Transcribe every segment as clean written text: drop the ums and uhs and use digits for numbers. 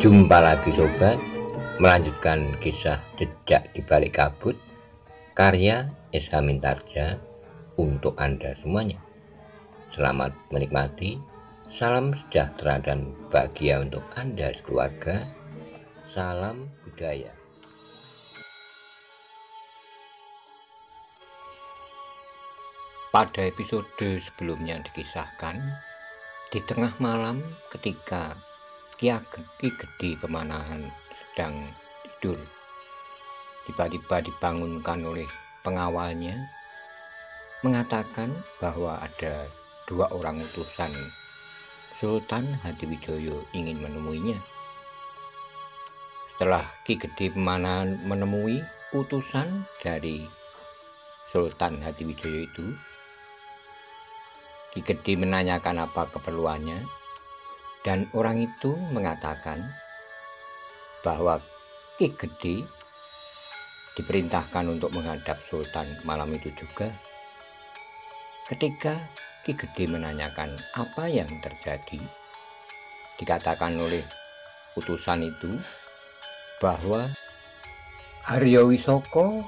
Jumpa lagi sobat, melanjutkan kisah Jejak di Balik Kabut karya Esa Mintarja untuk Anda semuanya. Selamat menikmati, salam sejahtera dan bahagia untuk Anda sekeluarga. Salam budaya. Pada episode sebelumnya dikisahkan, di tengah malam ketika Ki Gede Pemanahan sedang tidur, tiba-tiba dibangunkan oleh pengawalnya, mengatakan bahwa ada 2 orang utusan Sultan Hadiwijoyo ingin menemuinya. Setelah Ki Gede Pemanahan menemui utusan dari Sultan Hadiwijoyo itu, Ki Gede menanyakan apa keperluannya, dan orang itu mengatakan bahwa Ki Gede diperintahkan untuk menghadap Sultan malam itu juga. Ketika Ki Gede menanyakan apa yang terjadi, dikatakan oleh utusan itu bahwa Haryo Wisoko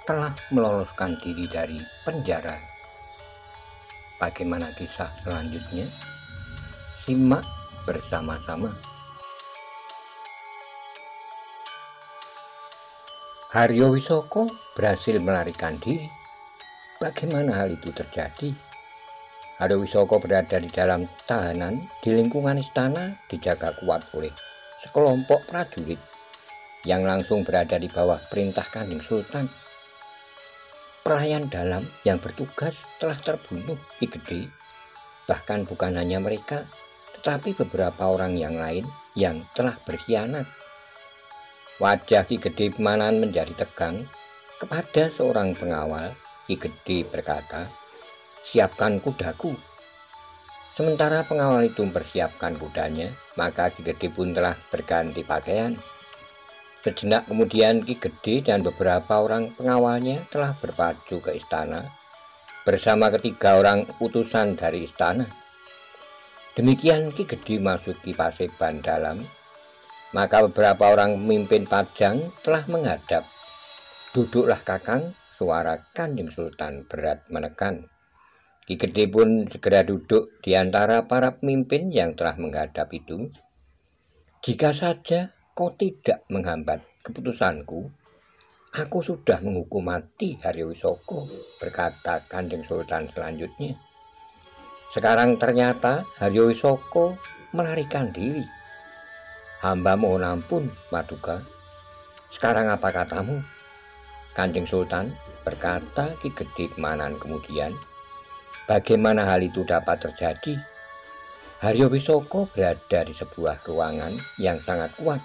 telah meloloskan diri dari penjara. Bagaimana kisah selanjutnya? Simak bersama-sama. Haryo Wisoko berhasil melarikan diri. Bagaimana hal itu terjadi? Haryo Wisoko berada di dalam tahanan di lingkungan istana, dijaga kuat oleh sekelompok prajurit yang langsung berada di bawah perintah Kanjeng Sultan. Pelayan dalam yang bertugas telah terbunuh Ki Gede. Bahkan bukan hanya mereka, tetapi beberapa orang yang lain yang telah berkhianat. Wajah Ki Gede Pemanahan menjadi tegang. Kepada seorang pengawal, Ki Gede berkata, "Siapkan kudaku." Sementara pengawal itu mempersiapkan kudanya, maka Ki Gede pun telah berganti pakaian. Sejenak kemudian Ki Gede dan beberapa orang pengawalnya telah berpacu ke istana bersama ketiga orang utusan dari istana. Demikian Ki Gede masuki Paseban dalam, maka beberapa orang pemimpin pajang telah menghadap. "Duduklah Kakang," suara Kanjeng Sultan berat menekan. Ki Gede pun segera duduk di antara para pemimpin yang telah menghadap itu. "Jika saja kau tidak menghambat keputusanku, aku sudah menghukum mati Haryo Wisoko," berkata Kanjeng Sultan selanjutnya. "Sekarang ternyata Haryo Wisoko melarikan diri. Hamba mohon ampun, Paduka. Sekarang apa katamu?" Kanjeng Sultan, berkata Ki Gede Pemanahan kemudian. "Bagaimana hal itu dapat terjadi? Haryo Wisoko berada di sebuah ruangan yang sangat kuat,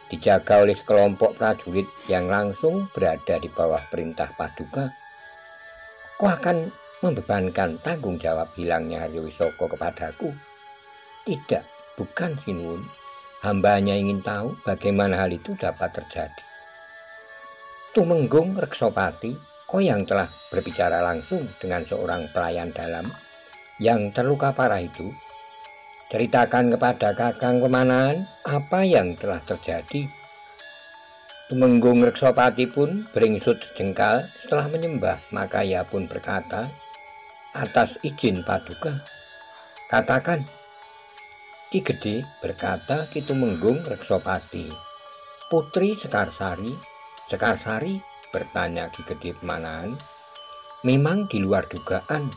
dijaga oleh sekelompok prajurit yang langsung berada di bawah perintah Paduka. Kau akan membebankan tanggung jawab hilangnya Haryo Wisoko kepadaku?" "Tidak, bukan Sinuwun. Hamba hanya ingin tahu bagaimana hal itu dapat terjadi." "Tumenggung Reksopati, kau yang telah berbicara langsung dengan seorang pelayan dalam yang terluka parah itu, ceritakan kepada Kakang Pemanahan apa yang telah terjadi." Tumenggung Reksopati pun beringsut sejengkal setelah menyembah, maka ia pun berkata, "Atas izin Paduka." "Katakan." "Ki Gede," berkata Ki Tumenggung Reksopati. "Putri Sekarsari." "Sekarsari?" bertanya Ki Gede Pemanahan. "Memang di luar dugaan,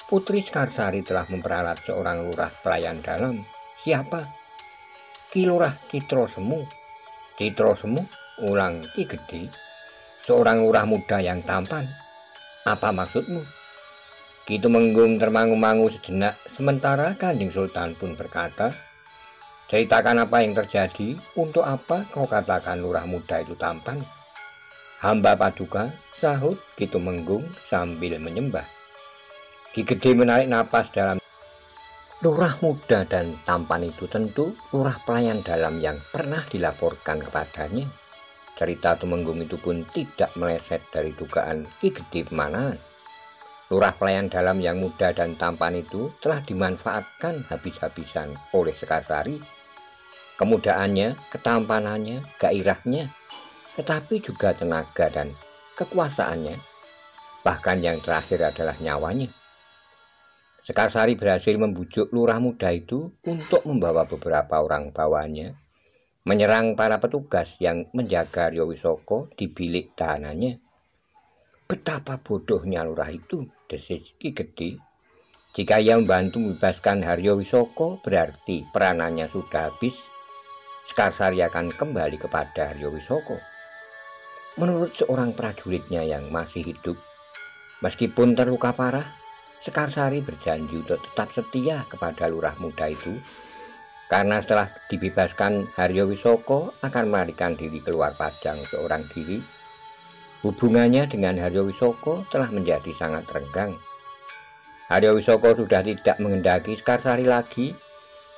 Putri Sekarsari telah memperalat seorang lurah pelayan dalam." "Siapa?" "Ki Lurah Citro Semu." "Citro Semu?" ulang Ki Gede. "Seorang lurah muda yang tampan. Apa maksudmu?" Ki Tumenggung termangu-mangu sejenak, sementara Kanjeng Sultan pun berkata, "Ceritakan apa yang terjadi. Untuk apa kau katakan lurah muda itu tampan?" "Hamba Paduka," sahut Ki Tumenggung sambil menyembah. Ki Gede menarik napas dalam. Lurah muda dan tampan itu tentu lurah pelayan dalam yang pernah dilaporkan kepadanya. Cerita Tumenggung itu pun tidak meleset dari dugaan Ki Gede Pemanahan. Lurah pelayan dalam yang muda dan tampan itu telah dimanfaatkan habis-habisan oleh Sekarsari. kemudaannya, ketampanannya, gairahnya, tetapi juga tenaga dan kekuasaannya. Bahkan yang terakhir adalah nyawanya. Sekarsari berhasil membujuk lurah muda itu untuk membawa beberapa orang bawahannya menyerang para petugas yang menjaga Arya Wisoko di bilik tahanannya. Betapa bodohnya lurah itu, desis Ki Gedhe. Jika ia membantu membebaskan Arya Wisoko, berarti peranannya sudah habis. Sekarsari akan kembali kepada Arya Wisoko. Menurut seorang prajuritnya yang masih hidup, meskipun terluka parah, Sekarsari berjanji untuk tetap setia kepada lurah muda itu, karena setelah dibebaskan Arya Wisoko akan melarikan diri keluar Pajang seorang diri. Hubungannya dengan Arya Wisoko telah menjadi sangat renggang. Arya Wisoko sudah tidak menghendaki Sekarsari lagi,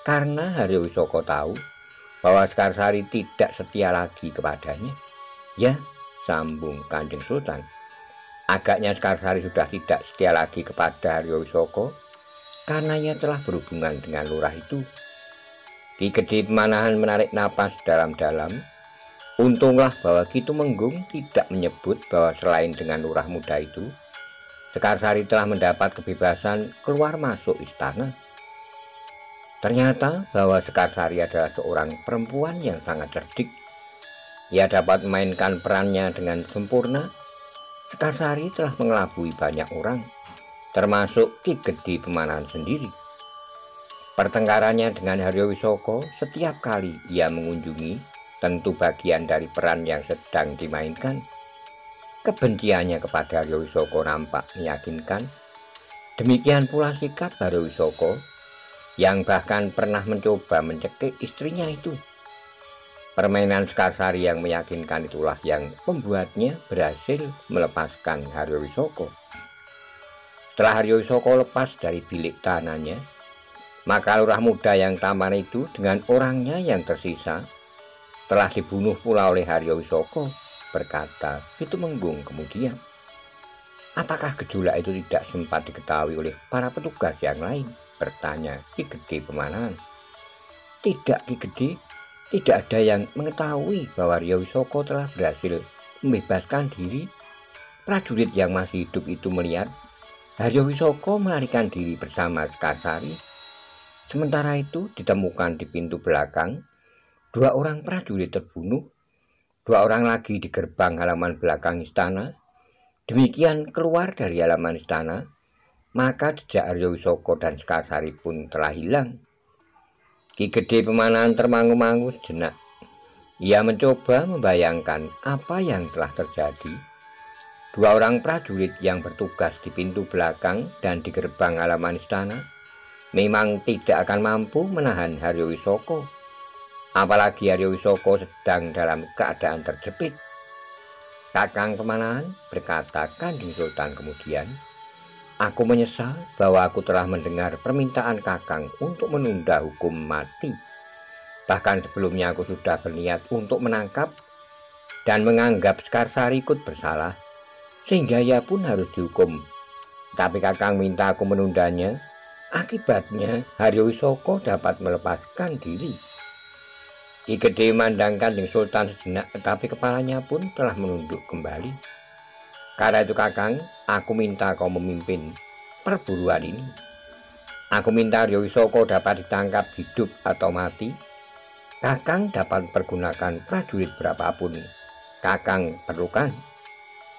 karena Arya Wisoko tahu bahwa Sekarsari tidak setia lagi kepadanya. Ya, sambung Kanjeng Sultan, agaknya Sekarsari sudah tidak setia lagi kepada Arya Wisoko karena ia telah berhubungan dengan lurah itu. Ki Gedhe Pemanahan menarik napas dalam-dalam. Untunglah bahwa Ki Tumenggung tidak menyebut bahwa selain dengan lurah muda itu, Sekarsari telah mendapat kebebasan keluar masuk istana. Ternyata bahwa Sekarsari adalah seorang perempuan yang sangat cerdik. Ia dapat memainkan perannya dengan sempurna. Sekarsari telah mengelabui banyak orang, termasuk Ki Gedhe Pemanahan sendiri. Pertengkarannya dengan Arya Wisoko setiap kali ia mengunjungi tentu bagian dari peran yang sedang dimainkan. Kebenciannya kepada Arya Wisoko nampak meyakinkan. Demikian pula sikap Arya Wisoko yang bahkan pernah mencoba mencekik istrinya itu. Permainan Sekarsari yang meyakinkan itulah yang membuatnya berhasil melepaskan Arya Wisoko. Setelah Arya Wisoko lepas dari bilik tahanannya, maka lurah muda yang tampan itu dengan orangnya yang tersisa telah dibunuh pula oleh Arya Wisoko, berkata Ki Tumenggung kemudian. Apakah gejolak itu tidak sempat diketahui oleh para petugas yang lain? Bertanya Ki Gedhe Pemanahan. Tidak Ki Gedhe, tidak ada yang mengetahui bahwa Arya Wisoko telah berhasil membebaskan diri. Prajurit yang masih hidup itu melihat Arya Wisoko melarikan diri bersama Sekarsari. Sementara itu ditemukan di pintu belakang 2 orang prajurit terbunuh, 2 orang lagi di gerbang halaman belakang istana. Demikian keluar dari halaman istana, maka jejak Arya Wisoko dan Sekarsari pun telah hilang. Ki Gedhe Pemanahan termangu-mangu sejenak. Ia mencoba membayangkan apa yang telah terjadi. 2 orang prajurit yang bertugas di pintu belakang dan di gerbang halaman istana memang tidak akan mampu menahan Arya Wisoko, apalagi Arya Wisoko sedang dalam keadaan terjepit. Kakang Pemanahan, berkata Kanjeng Sultan kemudian, aku menyesal bahwa aku telah mendengar permintaan Kakang untuk menunda hukum mati. Bahkan sebelumnya aku sudah berniat untuk menangkap dan menganggap Sekarsari ikut bersalah, sehingga ia pun harus dihukum. Tapi Kakang minta aku menundanya. Akibatnya Arya Wisoko dapat melepaskan diri. Ki Gedhe memandang Kanjeng Sultan sejenak, tetapi kepalanya pun telah menunduk kembali. Karena itu Kakang, aku minta kau memimpin perburuan ini. Aku minta Arya Wisoko dapat ditangkap hidup atau mati. Kakang dapat pergunakan prajurit berapapun Kakang perlukan.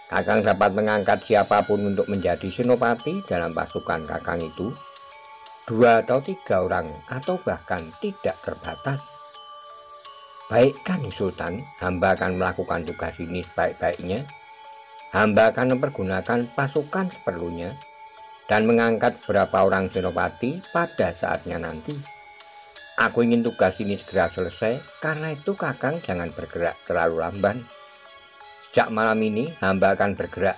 Kakang dapat mengangkat siapapun untuk menjadi senopati dalam pasukan Kakang itu, 2 atau 3 orang atau bahkan tidak terbatas. Baik Kanjeng Sultan, hamba akan melakukan tugas ini sebaik-baiknya. Hamba akan mempergunakan pasukan seperlunya dan mengangkat beberapa orang senopati pada saatnya nanti. Aku ingin tugas ini segera selesai, karena itu Kakang jangan bergerak terlalu lamban. Sejak malam ini hamba akan bergerak.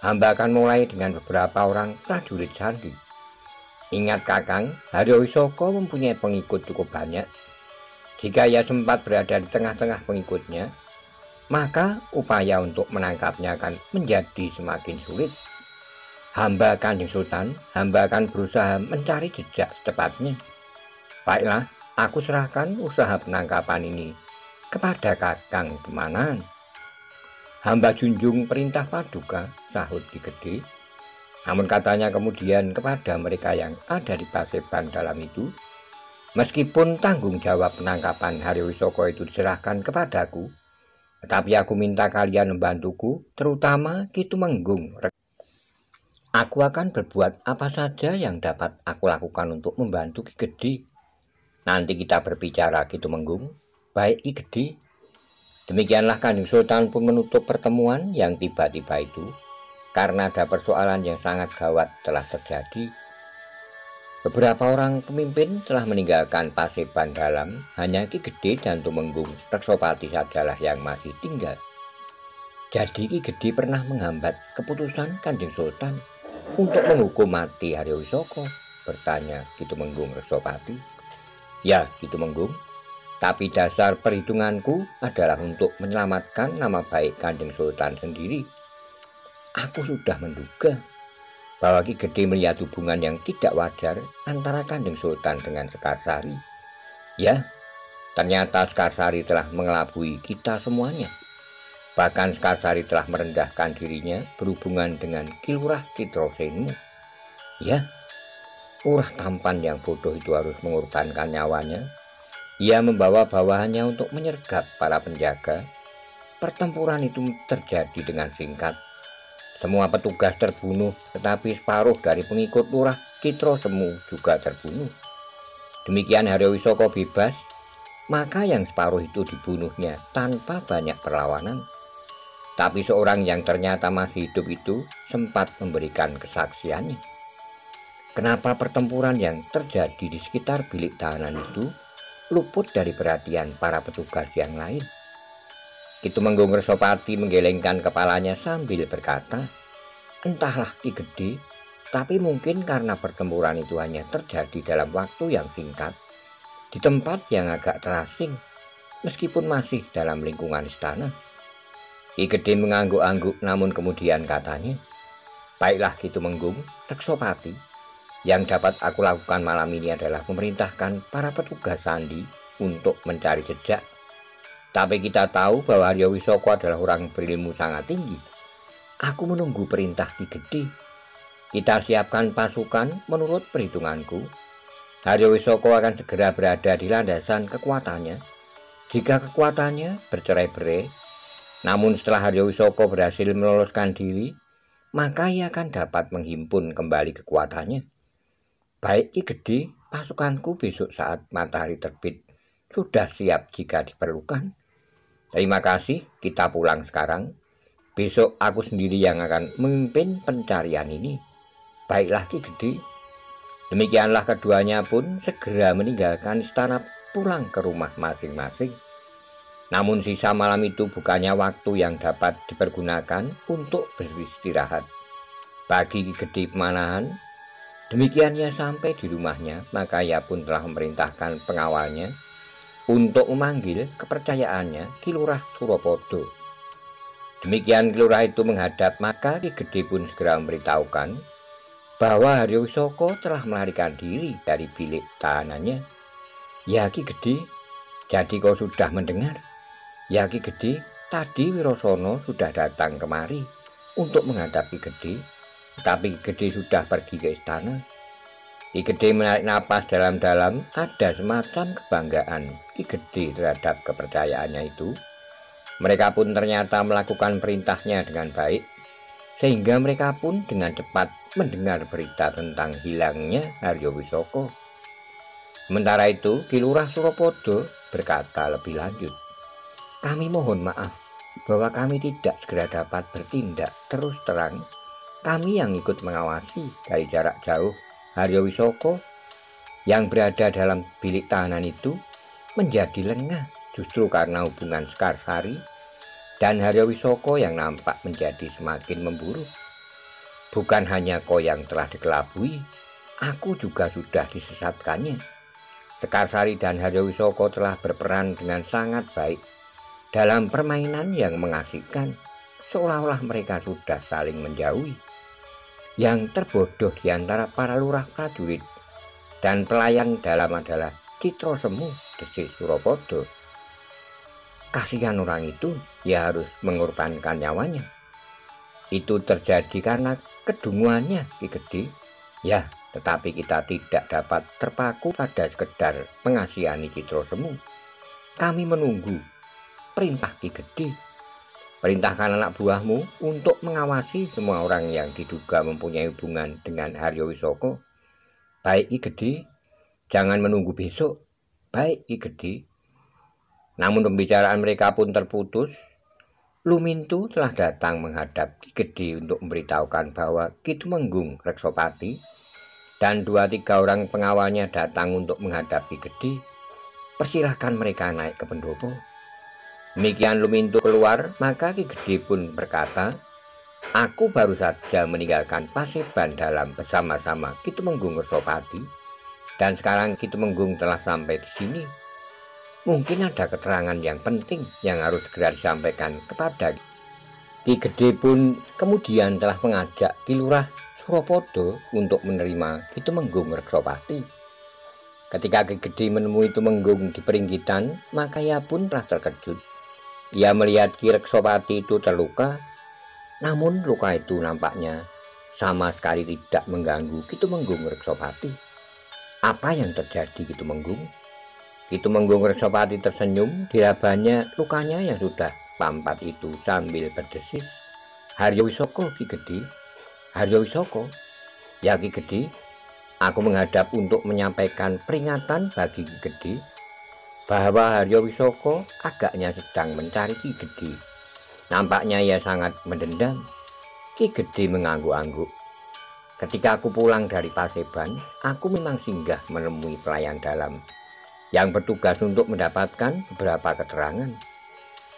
Hamba akan mulai dengan beberapa orang prajurit sandi. Ingat Kakang, Arya Wisoko mempunyai pengikut cukup banyak. Jika ia sempat berada di tengah-tengah pengikutnya, maka upaya untuk menangkapnya akan menjadi semakin sulit. Hamba Kanjeng Sultan, hamba akan berusaha mencari jejak secepatnya. Baiklah, aku serahkan usaha penangkapan ini kepada Kakang Kemanan. Hamba junjung perintah Paduka, sahut Ki Gede. Namun katanya kemudian kepada mereka yang ada di Paseban dalam itu, meskipun tanggung jawab penangkapan Haryowisoko itu diserahkan kepadaku, tetapi aku minta kalian membantuku, terutama Ki Tumenggung. Aku akan berbuat apa saja yang dapat aku lakukan untuk membantu Ki Gede. Nanti kita berbicara, Ki Tumenggung. Baik, Ki Gede. Demikianlah Kanjeng Sultan pun menutup pertemuan yang tiba-tiba itu, karena ada persoalan yang sangat gawat telah terjadi. Beberapa orang pemimpin telah meninggalkan Paseban dalam, hanya Ki Gede dan Tumenggung Reksopati sajalah yang masih tinggal. Jadi Ki Gede pernah menghambat keputusan Kanjeng Sultan untuk menghukum mati Haryowisoko, bertanya Ki Tumenggung Reksopati. Ya, Ki Tumenggung, tapi dasar perhitunganku adalah untuk menyelamatkan nama baik Kanjeng Sultan sendiri. Aku sudah menduga bahwa Ki Gede melihat hubungan yang tidak wajar antara Kanjeng Sultan dengan Sekarsari. Ya, ternyata Sekarsari telah mengelabui kita semuanya. Bahkan Sekarsari telah merendahkan dirinya berhubungan dengan Ki Lurah Citrosenmu. Ya, lurah tampan yang bodoh itu harus mengorbankan nyawanya. Ia membawa bawahannya untuk menyergap para penjaga. Pertempuran itu terjadi dengan singkat. Semua petugas terbunuh, tetapi separuh dari pengikut Lurah Citrosemu juga terbunuh. Demikian Haryowisoko bebas, maka yang separuh itu dibunuhnya tanpa banyak perlawanan. Tapi seorang yang ternyata masih hidup itu sempat memberikan kesaksiannya. Kenapa pertempuran yang terjadi di sekitar bilik tahanan itu luput dari perhatian para petugas yang lain? Ki Tumenggung Reksopati menggelengkan kepalanya sambil berkata, entahlah Ki Gede, tapi mungkin karena pertempuran itu hanya terjadi dalam waktu yang singkat, di tempat yang agak terasing, meskipun masih dalam lingkungan istana. Ki Gede mengangguk-angguk, namun kemudian katanya, baiklah Ki Tumenggung Reksopati, yang dapat aku lakukan malam ini adalah memerintahkan para petugas sandi untuk mencari jejak. Tapi kita tahu bahwa Haryowisoko adalah orang berilmu sangat tinggi. Aku menunggu perintah Ki Gede. Kita siapkan pasukan menurut perhitunganku. Haryowisoko akan segera berada di landasan kekuatannya. Jika kekuatannya bercerai-berai, namun setelah Haryowisoko berhasil meloloskan diri, maka ia akan dapat menghimpun kembali kekuatannya. Baik Ki Gede, pasukanku besok saat matahari terbit sudah siap jika diperlukan. Terima kasih, kita pulang sekarang. Besok aku sendiri yang akan memimpin pencarian ini. Baiklah Ki Gede. Demikianlah keduanya pun segera meninggalkan istana pulang ke rumah masing-masing. Namun sisa malam itu bukannya waktu yang dapat dipergunakan untuk beristirahat bagi Ki Gede Pemanahan. Demikian ia sampai di rumahnya, maka ia pun telah memerintahkan pengawalnya untuk memanggil kepercayaannya Ki Lurah Surapada. Demikian Ki Lurah itu menghadap, maka Ki Gede pun segera memberitahukan bahwa Haryowisoko telah melarikan diri dari bilik tahanannya. Ya Ki Gede, jadi kau sudah mendengar? Ya Ki Gede, tadi Wirasana sudah datang kemari untuk menghadap Ki Gede, tapi Ki Gede sudah pergi ke istana. Ki Gede menarik napas dalam-dalam, ada semacam kebanggaan Ki Gede terhadap kepercayaannya itu. Mereka pun ternyata melakukan perintahnya dengan baik, sehingga mereka pun dengan cepat mendengar berita tentang hilangnya Haryowisoko. Sementara itu Ki Lurah Surapada berkata lebih lanjut, kami mohon maaf bahwa kami tidak segera dapat bertindak. Terus terang, kami yang ikut mengawasi dari jarak jauh Haryowisoko yang berada dalam bilik tahanan itu menjadi lengah justru karena hubungan Sekarsari dan Haryowisoko yang nampak menjadi semakin memburuk. Bukan hanya kau yang telah dikelabui, aku juga sudah disesatkannya. Sekarsari dan Haryowisoko telah berperan dengan sangat baik dalam permainan yang mengasihkan, seolah-olah mereka sudah saling menjauhi. Yang terbodoh di antara para lurah prajurit dan pelayan dalam adalah Citra Semu, desis Surapada. Kasihan orang itu, ya harus mengorbankan nyawanya. Itu terjadi karena kedunguannya Ki Gede. Ya, tetapi kita tidak dapat terpaku pada sekedar mengasihani Citra Semu. Kami menunggu perintah Ki Gede. Perintahkan anak buahmu untuk mengawasi semua orang yang diduga mempunyai hubungan dengan Haryo Wisoko. Baik Ki Gede, jangan menunggu besok. Baik Ki Gede. Namun pembicaraan mereka pun terputus. Lumintu telah datang menghadap Ki Gede untuk memberitahukan bahwa Ki Tumenggung Reksopati dan 2-3 orang pengawalnya datang untuk menghadap Ki Gede. Persilahkan mereka naik ke pendopo. Demikian Lumintu keluar, maka Ki Gede pun berkata, aku baru saja meninggalkan Paseban dalam bersama-sama Ki Tumenggung Reksopati, dan sekarang Ki Tumenggung telah sampai di sini. Mungkin ada keterangan yang penting yang harus segera disampaikan kepada Ki Gede pun kemudian telah mengajak Ki Lurah Surapada untuk menerima Ki Tumenggung Reksopati. Ketika Ki Gede menemui Tumenggung di peringgitan, maka ia pun telah terkejut. Ia melihat Ki Reksopati itu terluka, namun luka itu nampaknya sama sekali tidak mengganggu Ki Tumenggung Reksopati. Apa yang terjadi Ki Tumenggung? Ki Tumenggung Reksopati tersenyum, dirabanya lukanya yang sudah pampat itu sambil berdesis. Haryo Wisoko Ki Gede. Haryo Wisoko? Ya Ki Gede, aku menghadap untuk menyampaikan peringatan bagi Ki Gede bahwa Haryo Wisoko agaknya sedang mencari Ki Gede. Nampaknya ia sangat mendendam. Ki Gede mengangguk-angguk. Ketika aku pulang dari Paseban, aku memang singgah menemui pelayan dalam yang bertugas untuk mendapatkan beberapa keterangan.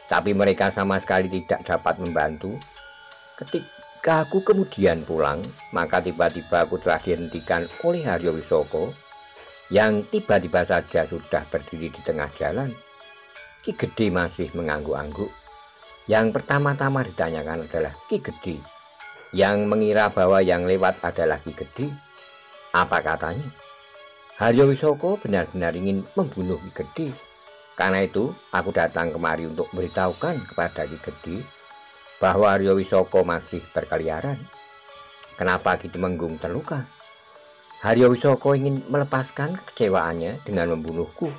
Tapi mereka sama sekali tidak dapat membantu. Ketika aku kemudian pulang, maka tiba-tiba aku telah dihentikan oleh Haryo Wisoko yang tiba-tiba saja sudah berdiri di tengah jalan. Ki Gede masih mengangguk-angguk. Yang pertama-tama ditanyakan adalah Ki Gede, yang mengira bahwa yang lewat adalah Ki Gede. Apa katanya? Haryo Wisoko benar-benar ingin membunuh Ki Gede. Karena itu aku datang kemari untuk memberitahukan kepada Ki Gede bahwa Haryo Wisoko masih berkeliaran. Kenapa Ki Tumenggung terluka? Haryo Wisoko ingin melepaskan kekecewaannya dengan membunuhku.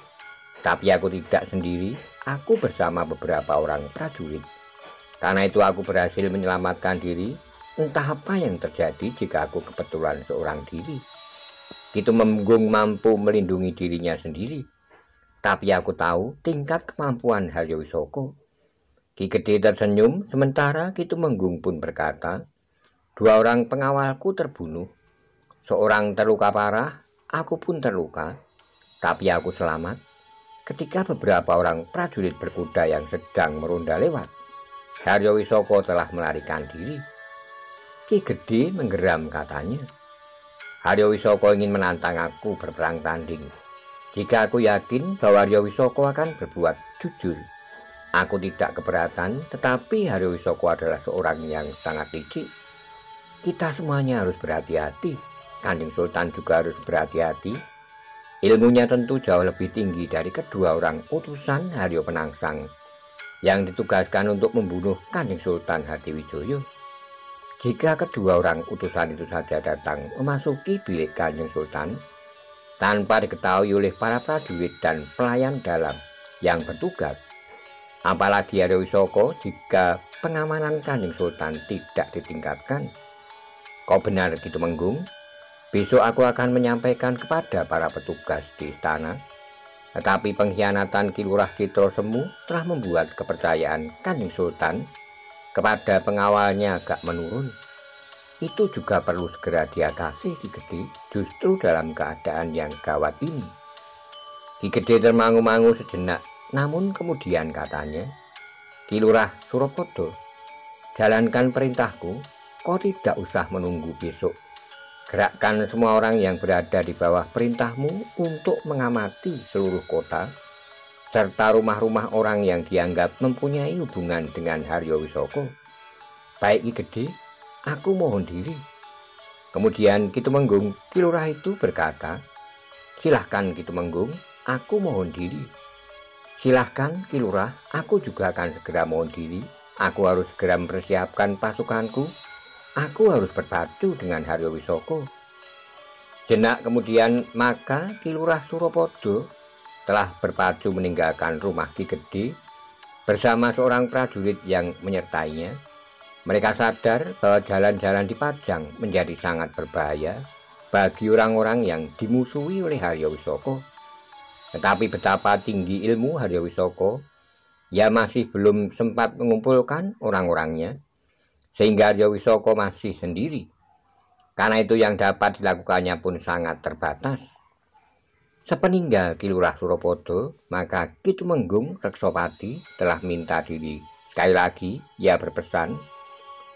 Tapi aku tidak sendiri, aku bersama beberapa orang prajurit. Karena itu aku berhasil menyelamatkan diri. Entah apa yang terjadi jika aku kebetulan seorang diri. Ki Tumenggung mampu melindungi dirinya sendiri. Tapi aku tahu tingkat kemampuan Haryo Wisoko. Ki Gede tersenyum, sementara Ki Tumenggung pun berkata, 2 orang pengawalku terbunuh. Seorang terluka parah, aku pun terluka. Tapi aku selamat. Ketika beberapa orang prajurit berkuda yang sedang meronda lewat, Haryo Wisoko telah melarikan diri. Ki Gede menggeram katanya. Haryo Wisoko ingin menantang aku berperang tanding. Jika aku yakin bahwa Haryo Wisoko akan berbuat jujur, aku tidak keberatan, tetapi Haryo Wisoko adalah seorang yang sangat licik. Kita semuanya harus berhati-hati. Kanjeng Sultan juga harus berhati-hati. Ilmunya tentu jauh lebih tinggi dari kedua orang utusan Haryo Penangsang yang ditugaskan untuk membunuh Kanjeng Sultan Hadiwijoyo. Jika kedua orang utusan itu saja datang memasuki bilik Kanjeng Sultan tanpa diketahui oleh para prajurit dan pelayan dalam yang bertugas, apalagi Haryo Wisoko jika pengamanan Kanjeng Sultan tidak ditingkatkan. Kau benar Ki Tumenggung. Besok aku akan menyampaikan kepada para petugas di istana. Tetapi pengkhianatan Ki Lurah Citra Semu telah membuat kepercayaan Kanjeng Sultan kepada pengawalnya agak menurun. Itu juga perlu segera diatasi Ki Gede, justru dalam keadaan yang gawat ini. Ki Gede termangu-mangu sejenak, namun kemudian katanya, Ki Lurah Surapada, jalankan perintahku, kau tidak usah menunggu besok. Gerakkan semua orang yang berada di bawah perintahmu untuk mengamati seluruh kota, serta rumah-rumah orang yang dianggap mempunyai hubungan dengan Haryo Wisoko. Baik Ki Gede, aku mohon diri. Kemudian Ki Tumenggung, Ki Lurah itu berkata, silahkan Ki Tumenggung, aku mohon diri. Silahkan Ki Lurah, aku juga akan segera mohon diri. Aku harus segera mempersiapkan pasukanku. Aku harus berpacu dengan Haryo Wisoko. Jenak kemudian maka Ki Lurah Surapada telah berpacu meninggalkan rumah Ki Gedhe bersama seorang prajurit yang menyertainya. Mereka sadar bahwa jalan-jalan di Pajang menjadi sangat berbahaya bagi orang-orang yang dimusuhi oleh Haryo Wisoko. Tetapi betapa tinggi ilmu Haryo Wisoko, ia masih belum sempat mengumpulkan orang-orangnya, sehingga Haryo Wisoko masih sendiri. Karena itu yang dapat dilakukannya pun sangat terbatas. Sepeninggal Ki Lurah Surapada, maka Ki Tumenggung Reksopati telah minta diri. Sekali lagi ia berpesan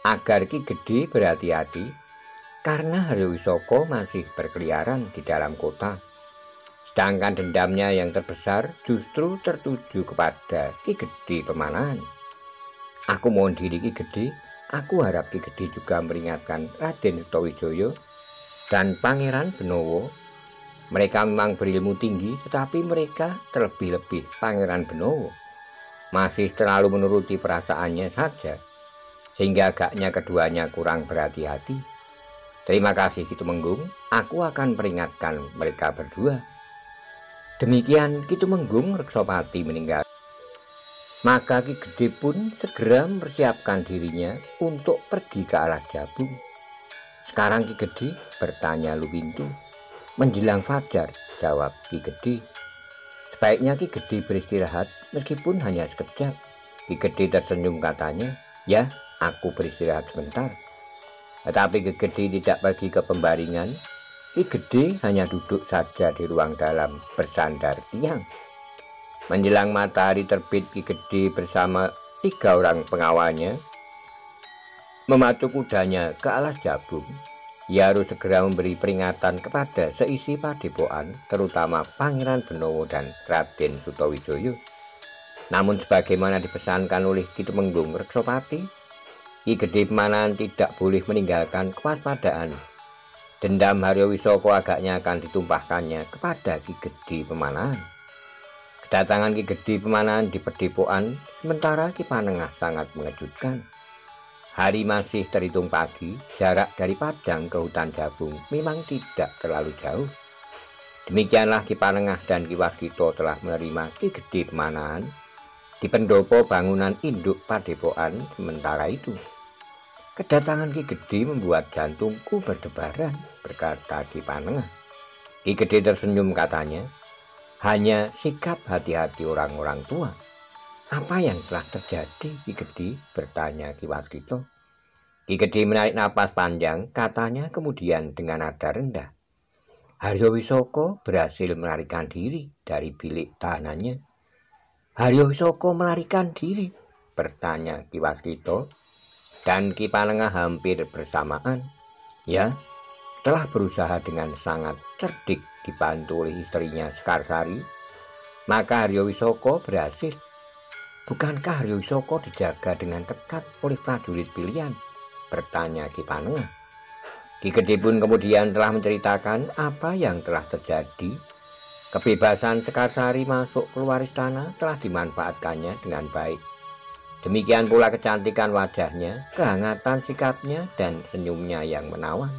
agar Ki Gedhe berhati-hati karena Haryo Wisoko masih berkeliaran di dalam kota. Sedangkan dendamnya yang terbesar justru tertuju kepada Ki Gedhe Pemanahan. Aku mohon diri Ki Gedhe, aku harap Ki Gedhe juga meringatkan Raden Sutawijaya dan Pangeran Benowo. Mereka memang berilmu tinggi, tetapi mereka terlebih-lebih Pangeran Benowo masih terlalu menuruti perasaannya saja, sehingga agaknya keduanya kurang berhati-hati. Terima kasih Ki Tumenggung, aku akan peringatkan mereka berdua. Demikian Ki Tumenggung Reksopati meninggal. Maka Ki Gedhe pun segera mempersiapkan dirinya untuk pergi ke arah Jabung. Sekarang Ki Gedhe, bertanya Luwintu. Menjelang fajar, jawab Ki Gedhe. Sebaiknya Ki Gedhe beristirahat meskipun hanya sekejap. Ki Gedhe tersenyum katanya, ya aku beristirahat sebentar. Tetapi Ki Gedhe tidak pergi ke pembaringan. Ki Gedhe hanya duduk saja di ruang dalam bersandar tiang. Menjelang matahari terbit, Ki Gedhe bersama 3 orang pengawalnya memacu kudanya ke alas Jabung. Ia harus segera memberi peringatan kepada seisi padepokan, terutama Pangeran Benowo dan Raden Sutawijaya. Namun sebagaimana dipesankan oleh Ki Tumenggung Reksopati, Ki Gedhe Pemanahan tidak boleh meninggalkan kewaspadaan. Dendam Haryo Wisoko agaknya akan ditumpahkannya kepada Ki Gedhe Pemanahan. Kedatangan Ki Gedhe Pemanahan di padepokan sementara Ki Panengah sangat mengejutkan. Hari masih terhitung pagi, jarak dari Pajang ke hutan Jabung memang tidak terlalu jauh. Demikianlah Ki Panengah dan Ki Waskita telah menerima Ki Gedhe Pemanahan di pendopo bangunan induk padepokan sementara itu. Kedatangan Ki Gedhe membuat jantungku berdebaran, berkata Ki Panengah. Ki Gedhe tersenyum katanya, hanya sikap hati-hati orang-orang tua. Apa yang telah terjadi Ki Gedhe? Bertanya Ki Waskita. Ki Gedhe menarik napas panjang, katanya kemudian dengan nada rendah. Haryo Wisoko berhasil melarikan diri dari bilik tahanannya. Haryo Wisoko melarikan diri? Bertanya Ki Waskita. Dan Ki Panengah hampir bersamaan. Ya, telah berusaha dengan sangat cerdik dibantu oleh istrinya Sekarsari, maka Haryo Wisoko berhasil. Bukankah Haryo Wisoko dijaga dengan ketat oleh prajurit pilihan? Bertanya Ki Panengah. Ki Gedhe pun kemudian telah menceritakan apa yang telah terjadi. Kebebasan Sekarsari masuk keluar istana telah dimanfaatkannya dengan baik. Demikian pula kecantikan wajahnya, kehangatan sikapnya, dan senyumnya yang menawan.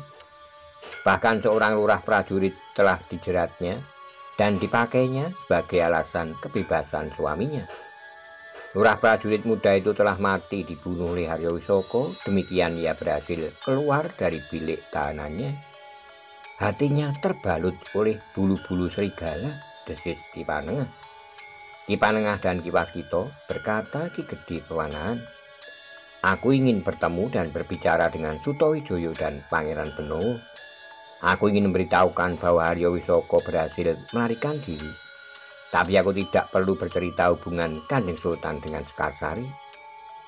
Bahkan seorang lurah prajurit telah dijeratnya dan dipakainya sebagai alasan kebebasan suaminya. Lurah prajurit muda itu telah mati dibunuh oleh Haryo Wisoko. Demikian ia berhasil keluar dari bilik tahanannya. Hatinya terbalut oleh bulu-bulu serigala, desis Ki Panengah. Ki Panengah dan Ki Waskita, berkata Ki Gedhe Pemanahan, aku ingin bertemu dan berbicara dengan Sutawijaya dan Pangeran Benowo. Aku ingin memberitahukan bahwa Haryo Wisoko berhasil melarikan diri. Tapi aku tidak perlu bercerita hubungan Kanjeng Sultan dengan Sekarsari.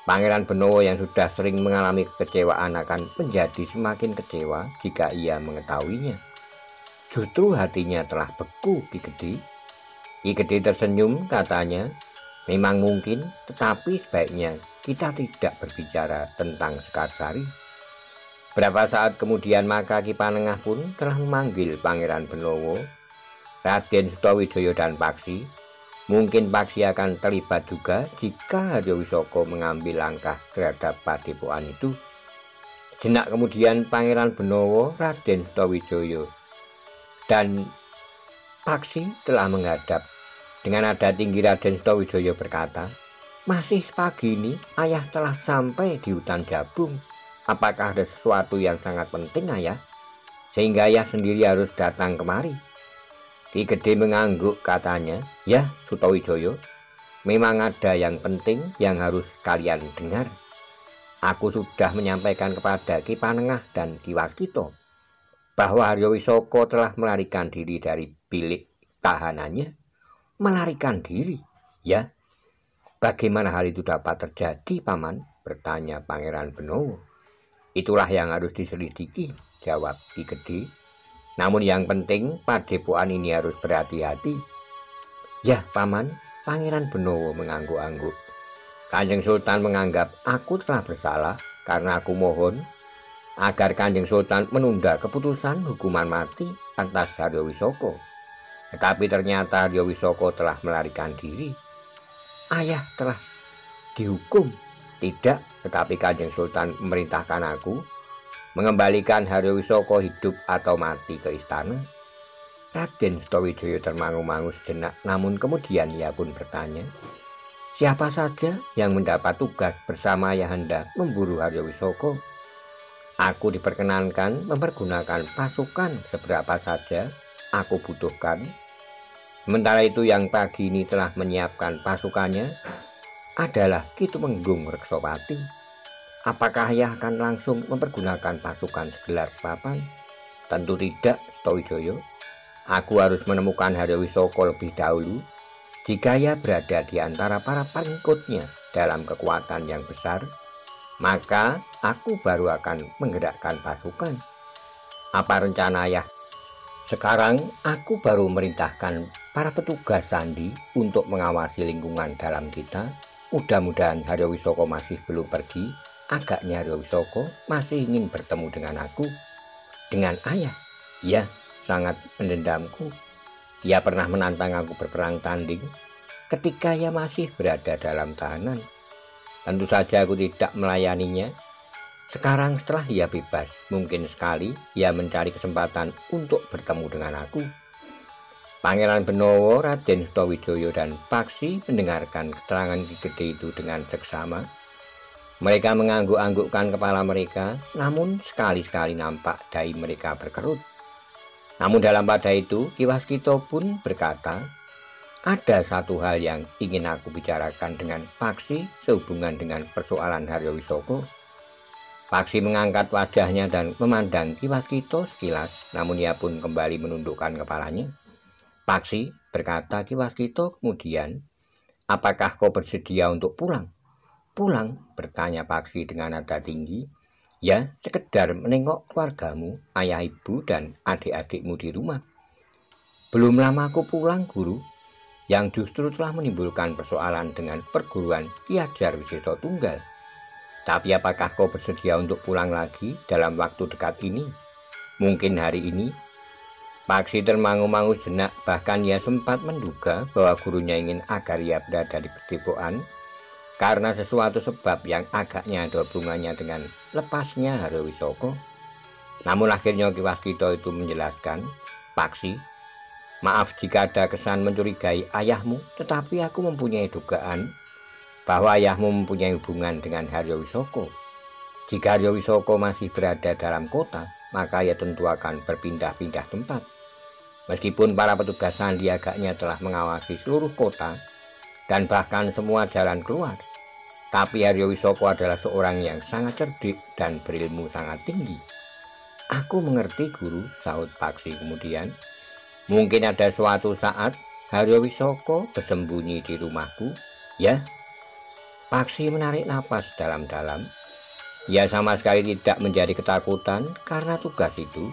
Pangeran Benowo yang sudah sering mengalami kekecewaan akan menjadi semakin kecewa jika ia mengetahuinya. Justru hatinya telah beku Ki Gedhe. Ki Gedhe tersenyum, katanya, memang mungkin, tetapi sebaiknya kita tidak berbicara tentang Sekarsari. Berapa saat kemudian maka Ki Panengah pun telah memanggil Pangeran Benowo. Raden Sutawijaya dan Paksi. Mungkin Paksi akan terlibat juga jika Haryo Wisoko mengambil langkah terhadap padepokan itu. Sejenak kemudian Pangeran Benawa, Raden Sutawijaya dan Paksi telah menghadap. Dengan nada tinggi Raden Sutawijaya berkata, "Masih pagi ini ayah telah sampai di hutan Jabung. Apakah ada sesuatu yang sangat penting, ayah? Sehingga ayah sendiri harus datang kemari?" Ki Gede mengangguk, katanya, "Ya, Sutawijaya, memang ada yang penting yang harus kalian dengar. Aku sudah menyampaikan kepada Ki Panengah dan Ki Waskita bahwa Haryo Wisoko telah melarikan diri dari bilik tahanannya." "Melarikan diri? Ya, bagaimana hal itu dapat terjadi, Paman?" bertanya Pangeran Benawa. "Itulah yang harus diselidiki," jawab Ki Gede. "Namun yang penting padepokan ini harus berhati-hati." "Ya, Paman," Pangeran Benawa mengangguk-angguk. "Kanjeng Sultan menganggap aku telah bersalah karena aku mohon agar Kanjeng Sultan menunda keputusan hukuman mati atas Haryo Wisoko. Tetapi ternyata Haryo Wisoko telah melarikan diri." "Ayah telah dihukum?" "Tidak, tetapi Kanjeng Sultan memerintahkan aku mengembalikan Haryo Wisoko hidup atau mati ke istana." Raden Sutawijaya termangu-mangu sejenak, namun kemudian ia pun bertanya, "Siapa saja yang mendapat tugas bersama ayahanda memburu Haryo Wisoko?" "Aku diperkenankan mempergunakan pasukan seberapa saja aku butuhkan. Sementara itu yang pagi ini telah menyiapkan pasukannya adalah Ki Tumenggung Reksopati. Apakah ayah akan langsung mempergunakan pasukan segelar sepapan?" "Tentu tidak, Sutawijaya. Aku harus menemukan Haryo Wisoko lebih dahulu. Jika ia berada di antara para pengikutnya dalam kekuatan yang besar, maka aku baru akan menggerakkan pasukan." "Apa rencana ayah?" "Sekarang aku baru merintahkan para petugas sandi untuk mengawasi lingkungan dalam kita. Mudah-mudahan Haryo Wisoko masih belum pergi. Agaknya Haryo Wisoko masih ingin bertemu dengan aku." "Dengan ayah?" "Ya, sangat mendendamku. Dia pernah menantang aku berperang tanding ketika ia masih berada dalam tahanan. Tentu saja aku tidak melayaninya. Sekarang setelah ia bebas, mungkin sekali ia mencari kesempatan untuk bertemu dengan aku." Pangeran Benawa, Raden Sutawijaya dan Paksi mendengarkan keterangan Ki Gede itu dengan seksama. Mereka mengangguk-anggukkan kepala mereka, namun sekali-sekali nampak dahi mereka berkerut. Namun dalam pada itu Ki Waskita pun berkata, "Ada satu hal yang ingin aku bicarakan dengan Paksi sehubungan dengan persoalan Haryo Wisoko." Paksi mengangkat wajahnya dan memandang Ki Waskita sekilas, namun ia pun kembali menundukkan kepalanya. "Paksi," berkata Ki Waskita kemudian, "apakah kau bersedia untuk pulang?" "Pulang?" bertanya Paksi dengan nada tinggi. "Ya, sekedar menengok keluargamu, ayah ibu dan adik-adikmu di rumah." "Belum lama aku pulang, Guru, yang justru telah menimbulkan persoalan dengan perguruan Ki Hajar Wiseso Tunggal. Tapi apakah kau bersedia untuk pulang lagi dalam waktu dekat ini? Mungkin hari ini?" Paksi termangu-mangu sejenak, bahkan ia sempat menduga bahwa gurunya ingin agar ia berada di padepokan karena sesuatu sebab yang agaknya ada hubungannya dengan lepasnya Haryo Wisoko. Namun akhirnya Ki Waskita itu menjelaskan, "Paksi, maaf jika ada kesan mencurigai ayahmu, tetapi aku mempunyai dugaan bahwa ayahmu mempunyai hubungan dengan Haryo Wisoko. Jika Haryo Wisoko masih berada dalam kota, maka ia tentu akan berpindah-pindah tempat. Meskipun para petugas sandi agaknya telah mengawasi seluruh kota dan bahkan semua jalan keluar, tapi Haryo Wisoko adalah seorang yang sangat cerdik dan berilmu sangat tinggi." "Aku mengerti, Guru," sahut Paksi kemudian. "Mungkin ada suatu saat Haryo Wisoko bersembunyi di rumahku." "Ya." Paksi menarik napas dalam-dalam. Ia sama sekali tidak menjadi ketakutan karena tugas itu.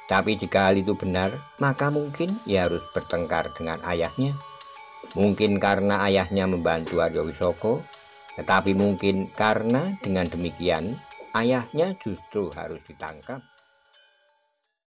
Tapi jika hal itu benar, maka mungkin ia harus bertengkar dengan ayahnya. Mungkin karena ayahnya membantu Haryo Wisoko, tetapi mungkin karena dengan demikian ayahnya justru harus ditangkap.